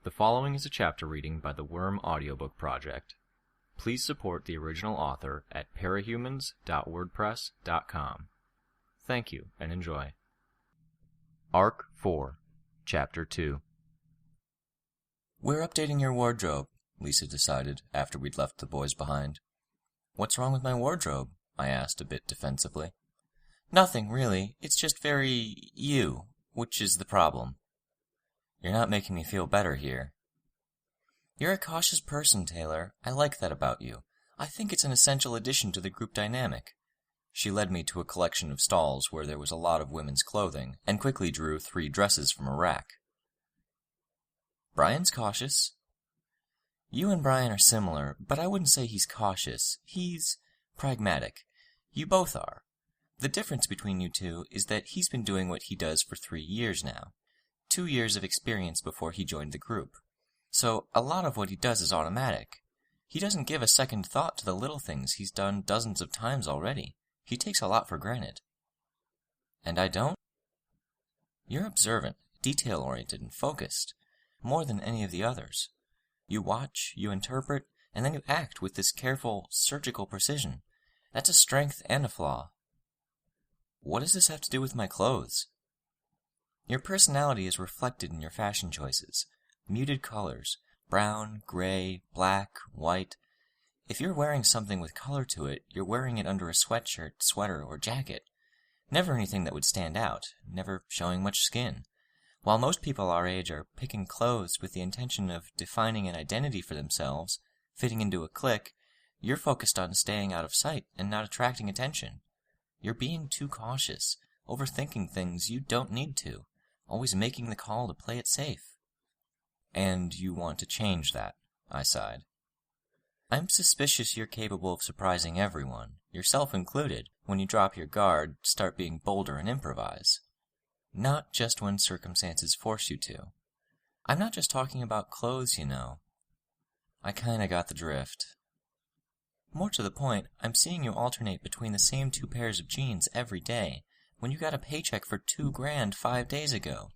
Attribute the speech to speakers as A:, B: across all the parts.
A: The following is a chapter reading by the Worm Audiobook Project. Please support the original author at parahumans.wordpress.com. Thank you and enjoy. Arc 4, Chapter 2.
B: "We're updating your wardrobe," Lisa decided after we'd left the boys behind. "What's wrong with my wardrobe?" I asked a bit defensively. "Nothing, really. It's just very you, which is the problem." "You're not making me feel better here." "You're a cautious person, Taylor. I like that about you. I think it's an essential addition to the group dynamic." She led me to a collection of stalls where there was a lot of women's clothing, and quickly drew 3 dresses from a rack. "Brian's cautious." "You and Brian are similar, but I wouldn't say he's cautious. He's pragmatic. You both are. The difference between you two is that he's been doing what he does for 3 years now. 2 years of experience before he joined the group. So a lot of what he does is automatic. He doesn't give a second thought to the little things he's done dozens of times already. He takes a lot for granted." "And I don't?" "You're observant, detail-oriented, and focused, more than any of the others. You watch, you interpret, and then you act with this careful, surgical precision. That's a strength and a flaw." "What does this have to do with my clothes?" "Your personality is reflected in your fashion choices. Muted colors, brown, gray, black, white. If you're wearing something with color to it, you're wearing it under a sweatshirt, sweater, or jacket. Never anything that would stand out, never showing much skin. While most people our age are picking clothes with the intention of defining an identity for themselves, fitting into a clique, you're focused on staying out of sight and not attracting attention. You're being too cautious, overthinking things you don't need to, always making the call to play it safe." "And you want to change that," I sighed. "I'm suspicious you're capable of surprising everyone, yourself included, when you drop your guard, start being bolder and improvise. Not just when circumstances force you to. I'm not just talking about clothes, you know." I kinda got the drift. "More to the point, I'm seeing you alternate between the same 2 pairs of jeans every day, when you got a paycheck for $2,000 5 days ago.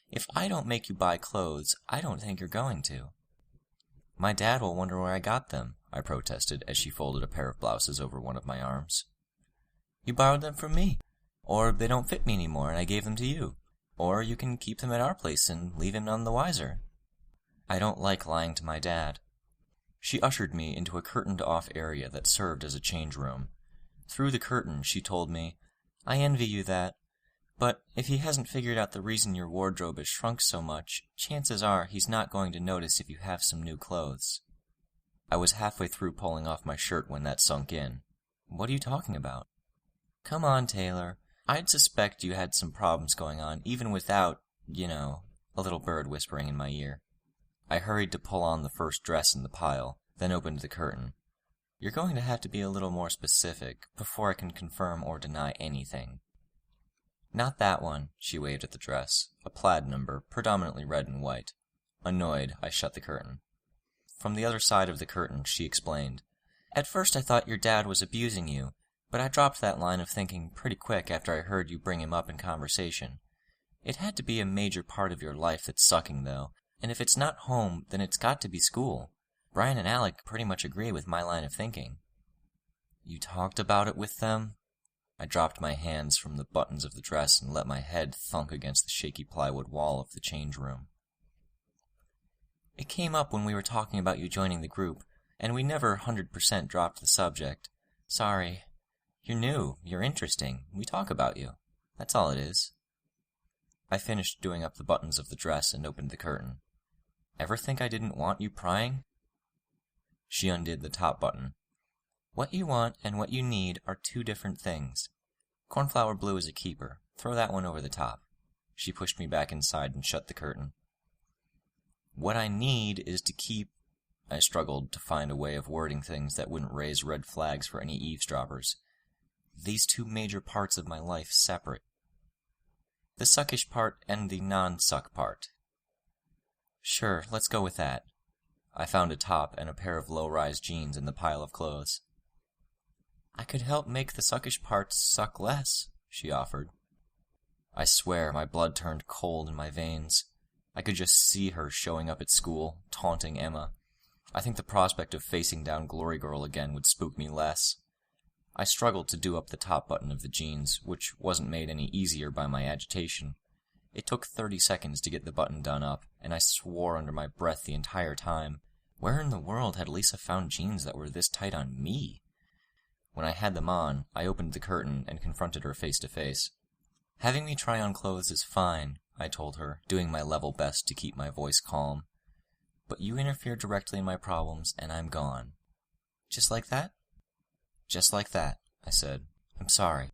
B: If I don't make you buy clothes, I don't think you're going to." "My dad will wonder where I got them," I protested as she folded a pair of blouses over one of my arms. "You borrowed them from me. Or they don't fit me anymore and I gave them to you. Or you can keep them at our place and leave him none the wiser." "I don't like lying to my dad." She ushered me into a curtained-off area that served as a change room. Through the curtain, she told me, "I envy you that. But if he hasn't figured out the reason your wardrobe has shrunk so much, chances are he's not going to notice if you have some new clothes." I was halfway through pulling off my shirt when that sunk in. "What are you talking about?" "Come on, Taylor. I'd suspect you had some problems going on even without, a little bird whispering in my ear." I hurried to pull on the first dress in the pile, then opened the curtain. "You're going to have to be a little more specific before I can confirm or deny anything." "Not that one," she waved at the dress, a plaid number, predominantly red and white. Annoyed, I shut the curtain. From the other side of the curtain, she explained, "At first I thought your dad was abusing you, but I dropped that line of thinking pretty quick after I heard you bring him up in conversation. It had to be a major part of your life that's sucking, though, and if it's not home, then it's got to be school. Brian and Alec pretty much agree with my line of thinking." "You talked about it with them?" I dropped my hands from the buttons of the dress and let my head thunk against the shaky plywood wall of the change room. "It came up when we were talking about you joining the group, and we never 100% dropped the subject. Sorry. You're new, you're interesting, we talk about you. That's all it is." I finished doing up the buttons of the dress and opened the curtain. "Ever think I didn't want you prying?" She undid the top button. "What you want and what you need are 2 different things. Cornflower blue is a keeper. Throw that one over the top." She pushed me back inside and shut the curtain. "What I need is to keep—" I struggled to find a way of wording things that wouldn't raise red flags for any eavesdroppers. "These 2 major parts of my life separate. The suckish part and the non-suck part." "Sure, let's go with that." I found a top and a pair of low-rise jeans in the pile of clothes. "I could help make the suckish parts suck less," she offered. I swear my blood turned cold in my veins. I could just see her showing up at school, taunting Emma. I think the prospect of facing down Glory Girl again would spook me less. I struggled to do up the top button of the jeans, which wasn't made any easier by my agitation. It took 30 seconds to get the button done up, and I swore under my breath the entire time. Where in the world had Lisa found jeans that were this tight on me? When I had them on, I opened the curtain and confronted her face to face. "Having me try on clothes is fine," I told her, doing my level best to keep my voice calm. "But you interfere directly in my problems, and I'm gone." "Just like that?" "Just like that," I said. "I'm sorry."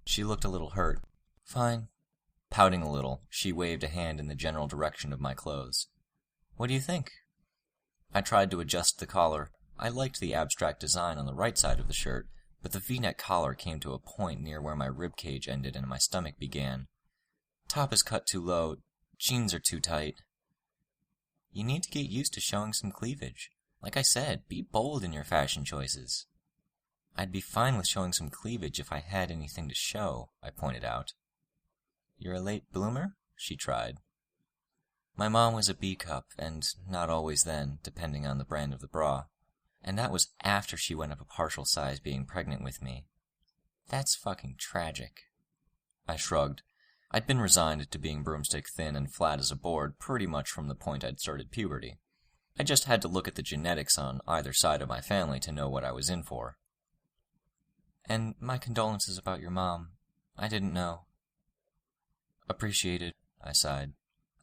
B: She looked a little hurt. "Fine." Pouting a little, she waved a hand in the general direction of my clothes. "What do you think?" I tried to adjust the collar. I liked the abstract design on the right side of the shirt, but the V-neck collar came to a point near where my rib cage ended and my stomach began. "Top is cut too low. Jeans are too tight." "You need to get used to showing some cleavage. Like I said, be bold in your fashion choices." "I'd be fine with showing some cleavage if I had anything to show," I pointed out. "You're a late bloomer?" she tried. My mom was a B-cup, and not always then, depending on the brand of the bra. And that was after she went up a partial size being pregnant with me. That's fucking tragic. I shrugged. I'd been resigned to being broomstick thin and flat as a board pretty much from the point I'd started puberty. I just had to look at the genetics on either side of my family to know what I was in for. "And my condolences about your mom. I didn't know." "Appreciated," I sighed.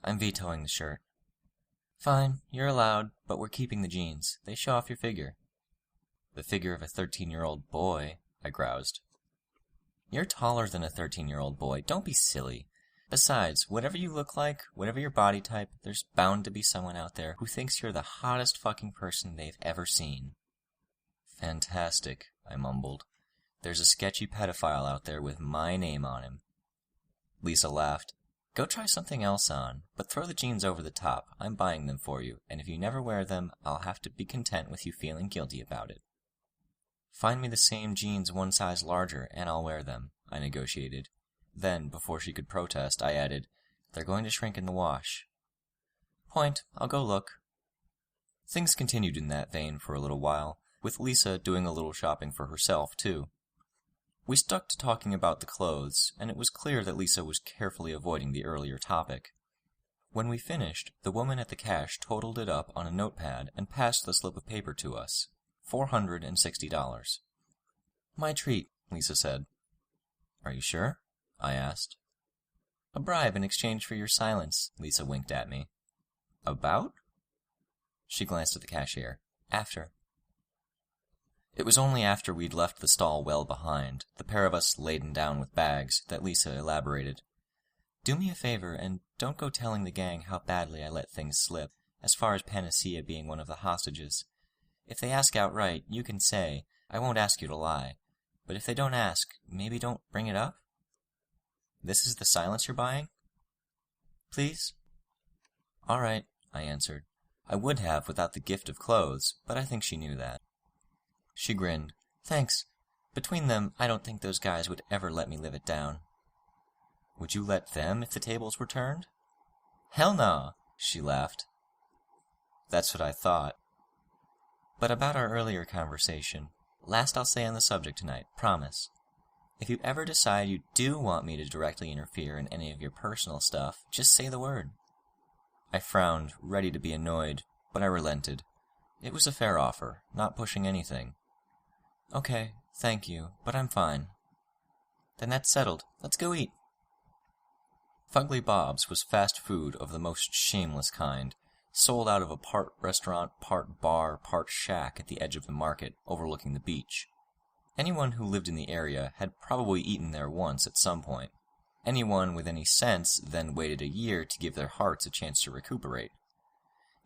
B: "I'm vetoing the shirt." "Fine, you're allowed, but we're keeping the jeans. They show off your figure." "The figure of a 13-year-old boy," I groused. "You're taller than a 13-year-old boy. Don't be silly. Besides, whatever you look like, whatever your body type, there's bound to be someone out there who thinks you're the hottest fucking person they've ever seen." "Fantastic," I mumbled. "There's a sketchy pedophile out there with my name on him." Lisa laughed. "Go try something else on, but throw the jeans over the top. I'm buying them for you, and if you never wear them, I'll have to be content with you feeling guilty about it." "Find me the same jeans one size larger, and I'll wear them," I negotiated. Then, before she could protest, I added, "They're going to shrink in the wash." "Point, I'll go look." Things continued in that vein for a little while, with Lisa doing a little shopping for herself, too. We stuck to talking about the clothes, and it was clear that Lisa was carefully avoiding the earlier topic. When we finished, the woman at the cash totaled it up on a notepad and passed the slip of paper to us. $460. "My treat," Lisa said. "Are you sure?" I asked. "A bribe in exchange for your silence," Lisa winked at me. "About?" She glanced at the cashier. "After." It was only after we'd left the stall well behind, the pair of us laden down with bags, that Lisa elaborated. "Do me a favor, and don't go telling the gang how badly I let things slip, as far as Panacea being one of the hostages. If they ask outright, you can say, I won't ask you to lie. But if they don't ask, maybe don't bring it up?" "This is the silence you're buying?" "Please?" "All right," I answered. I would have without the gift of clothes, but I think she knew that. She grinned. "Thanks. Between them, I don't think those guys would ever let me live it down." "Would you let them if the tables were turned?" "Hell no!" she laughed. "That's what I thought." But about our earlier conversation, last I'll say on the subject tonight, promise. If you ever decide you do want me to directly interfere in any of your personal stuff, just say the word. I frowned, ready to be annoyed, but I relented. It was a fair offer, not pushing anything. "Okay, thank you, but I'm fine." "Then that's settled. Let's go eat." Fugly Bob's was fast food of the most shameless kind, sold out of a part restaurant, part bar, part shack at the edge of the market, overlooking the beach. Anyone who lived in the area had probably eaten there once at some point. Anyone with any sense then waited a year to give their hearts a chance to recuperate.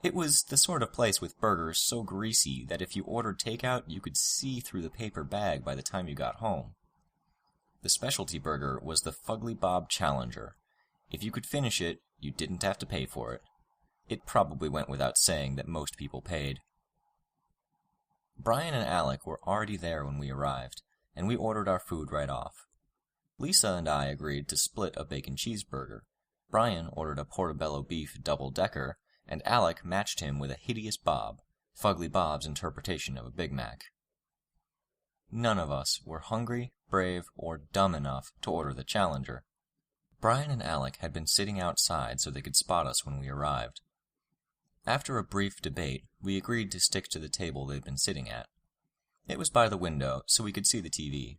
B: It was the sort of place with burgers so greasy that if you ordered takeout, you could see through the paper bag by the time you got home. The specialty burger was the Fugly Bob Challenger. If you could finish it, you didn't have to pay for it. It probably went without saying that most people paid. Brian and Alec were already there when we arrived, and we ordered our food right off. Lisa and I agreed to split a bacon cheeseburger. Brian ordered a portobello beef double-decker, and Alec matched him with a hideous Bob, Fugly Bob's interpretation of a Big Mac. None of us were hungry, brave, or dumb enough to order the Challenger. Brian and Alec had been sitting outside so they could spot us when we arrived. After a brief debate, we agreed to stick to the table they'd been sitting at. It was by the window, so we could see the TV.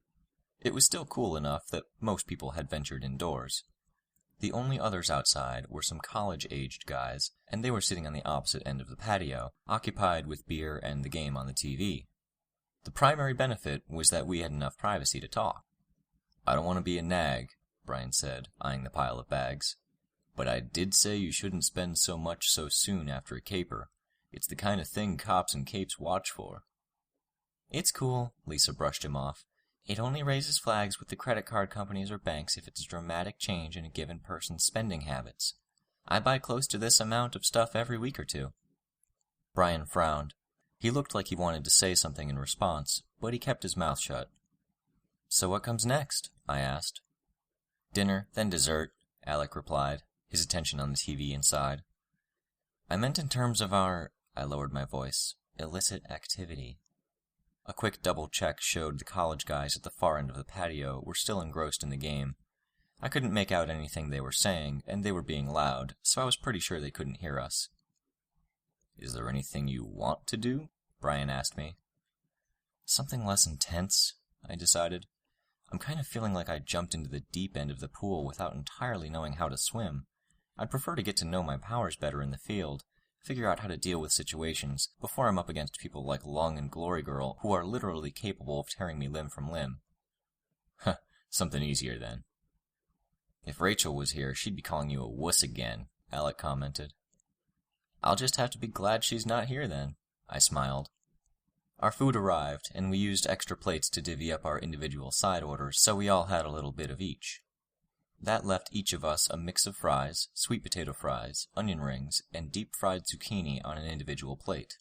B: It was still cool enough that most people had ventured indoors. The only others outside were some college-aged guys, and they were sitting on the opposite end of the patio, occupied with beer and the game on the TV. The primary benefit was that we had enough privacy to talk. "I don't want to be a nag," Brian said, eyeing the pile of bags. "But I did say you shouldn't spend so much so soon after a caper. It's the kind of thing cops and capes watch for." "It's cool," Lisa brushed him off. "It only raises flags with the credit card companies or banks if it's a dramatic change in a given person's spending habits. I buy close to this amount of stuff every week or two." Brian frowned. He looked like he wanted to say something in response, but he kept his mouth shut. "So what comes next?" I asked. "Dinner, then dessert," Alec replied, his attention on the TV inside. "I meant in terms of our," I lowered my voice, "illicit activity." A quick double check showed the college guys at the far end of the patio were still engrossed in the game. I couldn't make out anything they were saying, and they were being loud, so I was pretty sure they couldn't hear us. "Is there anything you want to do?" Brian asked me. "Something less intense," I decided. "I'm kind of feeling like I jumped into the deep end of the pool without entirely knowing how to swim. I'd prefer to get to know my powers better in the field, figure out how to deal with situations, before I'm up against people like Lung and Glory Girl, who are literally capable of tearing me limb from limb." "Huh, something easier then." "If Rachel was here, she'd be calling you a wuss again," Alec commented. "I'll just have to be glad she's not here then," I smiled. Our food arrived, and we used extra plates to divvy up our individual side orders, so we all had a little bit of each. That left each of us a mix of fries, sweet potato fries, onion rings, and deep-fried zucchini on an individual plate.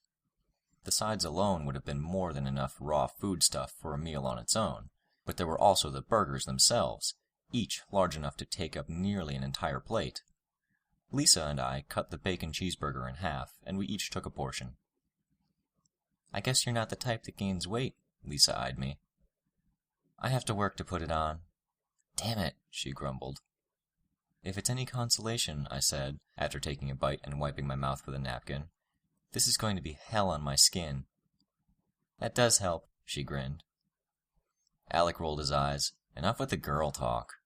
B: The sides alone would have been more than enough raw food stuff for a meal on its own, but there were also the burgers themselves, each large enough to take up nearly an entire plate. Lisa and I cut the bacon cheeseburger in half, and we each took a portion. "I guess you're not the type that gains weight," Lisa eyed me. "I have to work to put it on." "Damn it," she grumbled. "If it's any consolation," I said, after taking a bite and wiping my mouth with a napkin, "this is going to be hell on my skin." "That does help," she grinned. Alec rolled his eyes. "Enough with the girl talk."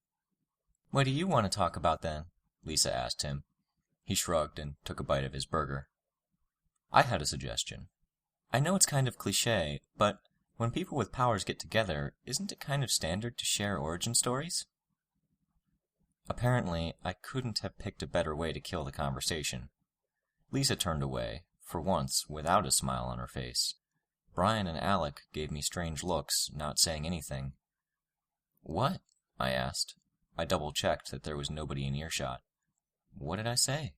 B: "What do you want to talk about then?" Lisa asked him. He shrugged and took a bite of his burger. I had a suggestion. "I know it's kind of cliché, but when people with powers get together, isn't it kind of standard to share origin stories?" Apparently, I couldn't have picked a better way to kill the conversation. Lisa turned away, for once without a smile on her face. Brian and Alec gave me strange looks, not saying anything. "What?" I asked. I double-checked that there was nobody in earshot. "What did I say?"